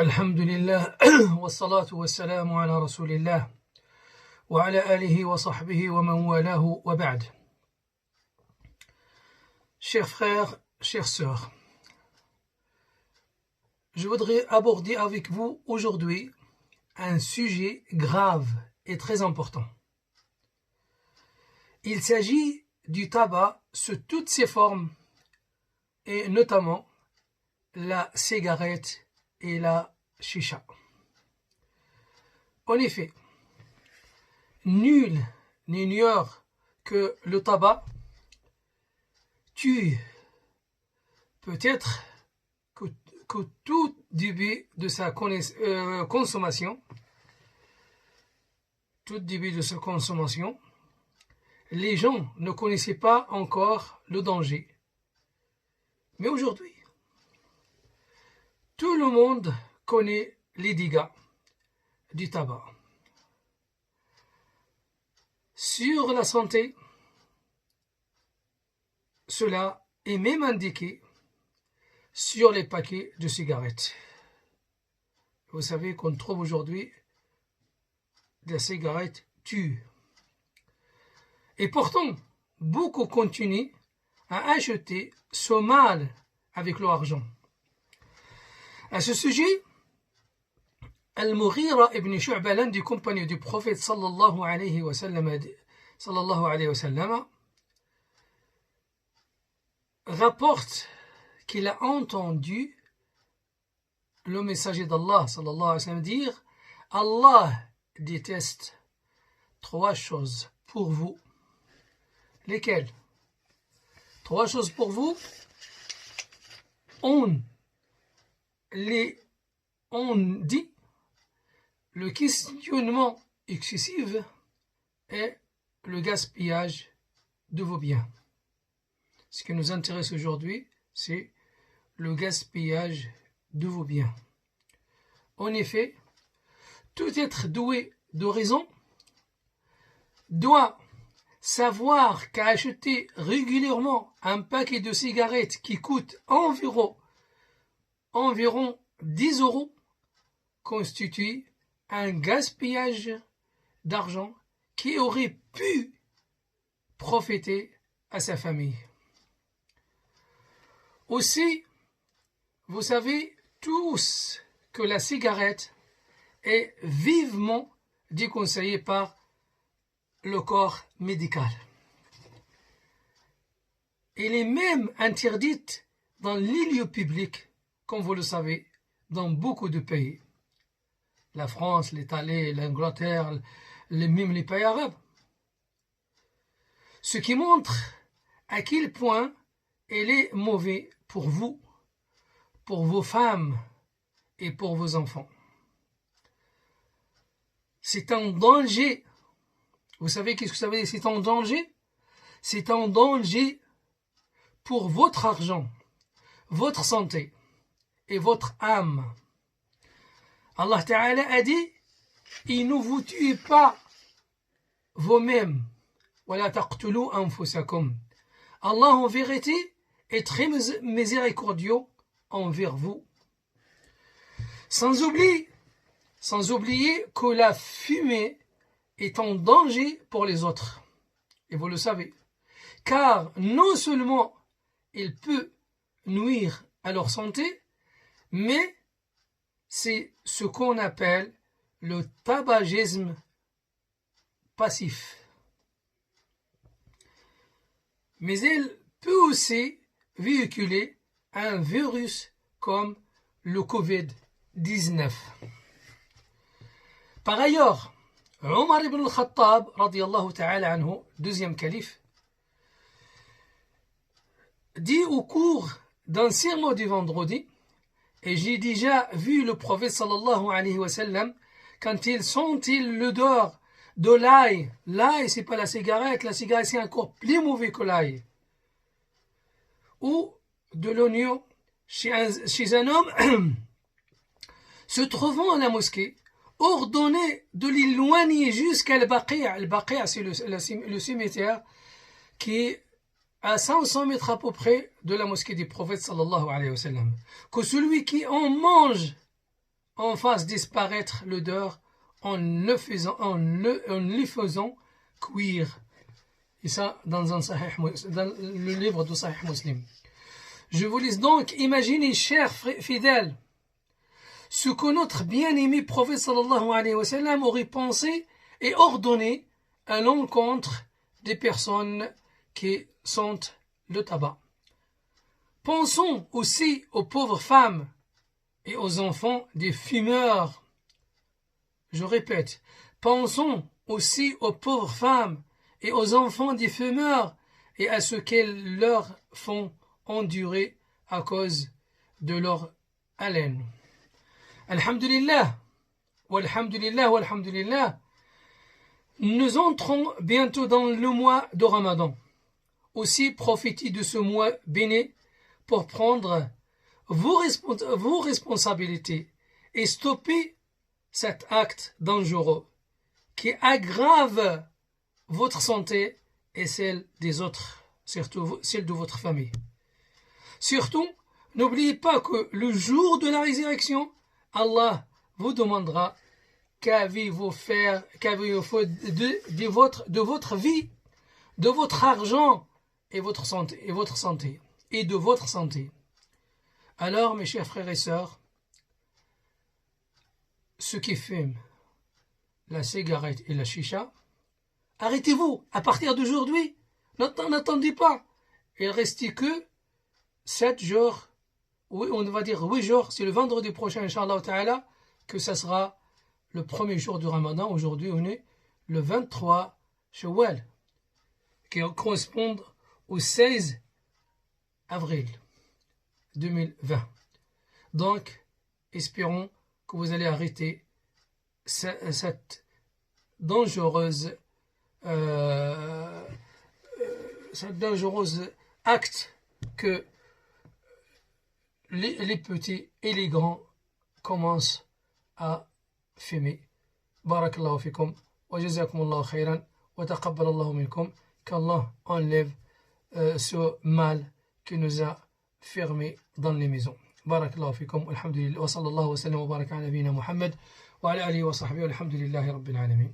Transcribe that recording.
Alhamdulillah, wassalatu wassalamu ala rasulillah, wa ala alihi wa sahbihi wa man walahu wa ba'd. Chers frères, chères sœurs, je voudrais aborder avec vous aujourd'hui un sujet grave et très important. Il s'agit du tabac sous toutes ses formes, et notamment la cigarette et la chicha. En effet, nul n'ignore que le tabac tue. Peut-être que tout début de sa consommation, les gens ne connaissaient pas encore le danger. Mais aujourd'hui, tout le monde connaît les dégâts du tabac sur la santé. Cela est même indiqué sur les paquets de cigarettes. Vous savez qu'on trouve aujourd'hui des cigarettes tuent. Et pourtant, beaucoup continuent à acheter ce mal avec leur argent. À ce sujet, Al-Mughira ibn Shu'ba, l'un des compagnons du prophète sallallahu alayhi wa sallam, rapporte qu'il a entendu le messager d'Allah sallallahu alayhi wa sallam dire: Allah déteste trois choses pour vous. Lesquelles? Trois choses pour vous. On dit le questionnement excessif et le gaspillage de vos biens. Ce qui nous intéresse aujourd'hui, c'est le gaspillage de vos biens. En effet, tout être doué de raison doit savoir qu'acheter régulièrement un paquet de cigarettes qui coûte environ 10 € constitue un gaspillage d'argent qui aurait pu profiter à sa famille. Aussi, vous savez tous que la cigarette est vivement déconseillée par le corps médical. Elle est même interdite dans les lieux publics, comme vous le savez, dans beaucoup de pays. La France, l'Italie, l'Angleterre, même les pays arabes. Ce qui montre à quel point elle est mauvaise pour vous, pour vos femmes et pour vos enfants. C'est un danger. Vous savez qu'est-ce que ça veut dire? C'est un danger. C'est un danger pour votre argent, votre santé et votre âme. Allah Ta'ala a dit: et ne vous tuez pas vous-même. وَلَا تَقْتُلُوا أَنفُسَكُمْ. Allah en vérité est très miséricordieux envers vous. Sans oublier que la fumée est un danger pour les autres. Et vous le savez. Car non seulement il peut nuire à leur santé, mais c'est ce qu'on appelle le tabagisme passif. Mais elle peut aussi véhiculer un virus comme le Covid-19. Par ailleurs, Omar ibn al-Khattab, radiyallahu ta'ala anhu, deuxième calife, dit au cours d'un sermon du vendredi: et j'ai déjà vu le prophète sallallahu alayhi wa sallam quand il sentit l'odeur de l'ail. L'ail, c'est pas la cigarette c'est encore plus mauvais que l'ail. Ou de l'oignon chez un homme se trouvant à la mosquée, ordonner de l'éloigner jusqu'à al-Baqi'. Al-Baqi', c'est le cimetière qui est à 500 mètres à peu près de la mosquée du prophète sallallahu alayhi wa sallam. Que celui qui en mange on fasse disparaître l'odeur en le faisant cuire. Et ça, dans le livre de Sahih Muslim. Je vous laisse donc imaginer, chers fidèles, ce que notre bien-aimé prophète sallallahu alayhi wa sallam aurait pensé et ordonné à l'encontre des personnes qui sentent le tabac. Pensons aussi aux pauvres femmes et aux enfants des fumeurs. Je répète, pensons aussi aux pauvres femmes et aux enfants des fumeurs et à ce qu'elles leur font endurer à cause de leur haleine. Alhamdulillah, walhamdulillah, walhamdulillah. Nous entrons bientôt dans le mois de Ramadan. Aussi, profitez de ce mois béni pour prendre vos responsabilités et stopper cet acte dangereux qui aggrave votre santé et celle des autres, surtout celle de votre famille. Surtout, n'oubliez pas que le jour de la résurrection, Allah vous demandera qu'avez-vous fait de votre vie, de votre argent et votre santé. Alors, mes chers frères et sœurs, ceux qui fument la cigarette et la chicha, arrêtez-vous à partir d'aujourd'hui. N'attendez pas. Il ne reste que 7 jours, oui, on va dire 8 jours, c'est le vendredi prochain, Inch'Allah Ta'ala, que ça sera le premier jour du Ramadan. Aujourd'hui, on est le 23 Shawwal, qui correspond au 16 avril 2020. Donc, espérons que vous allez arrêter cette dangereuse acte que les petits et les grands commencent à fumer. Barakallahu fikum wa jazakumullahu khairan wa taqabbalallahu minkum. Qu'Allah enlève ce mal qui nous a fermés dans les maisons. Barakallahu fikum, alhamdulillah, wa sallallahu wa sallam wa baraka ala nabina Muhammad wa ala alihi wa sahbihi, alhamdulillahi rabbil alamin.